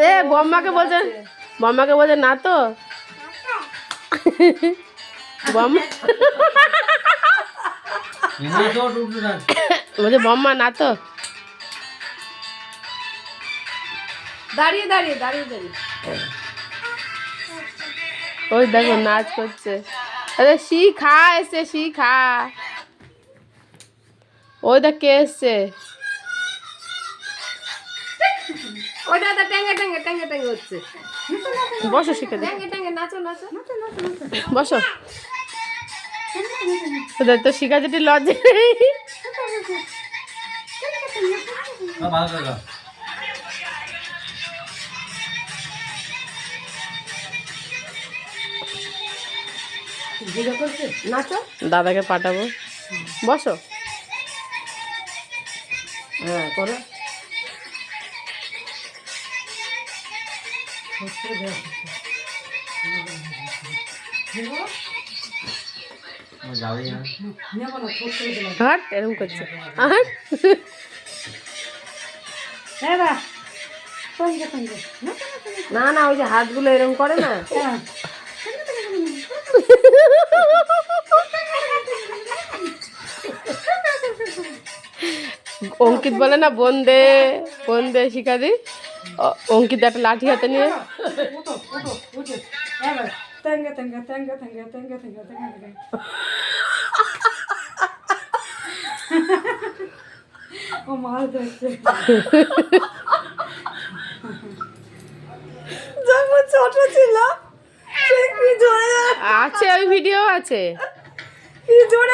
এ বম্মাকে বলছে না তো বম্মা বলছে বম্মা না তো দাঁড়িয়ে দাঁড়িয়ে দাঁড়িয়ে দাঁড়িয়ে ওই দেখো নাচ করছে আরে শিখা এসছে শিখা ওই দেখ কে এসছে ওইটা তো ট্যাঙ্গে ট্যাঙ্গে ট্যাঙ্গে ট্যাঙ্গে হচ্ছে বসো শিখে দে ট্যাঙ্গে ট্যাঙ্গে নাচো নাচো বসো তোদের তো শিখা যেটি লজ্জা নেই নাচো দাদাকে পাঠাবো বসো হ্যাঁ করো হাট এরকম করছে হাট না না ওই যে হাতগুলো এরকম করে না অঙ্কিত বলে না বন্দে বন্দে শিখাদি অঙ্কিত একটা লাঠি হাতে নিয়ে যখন ছোট ছিল আছে ওই ভিডিও আছে কি জোরে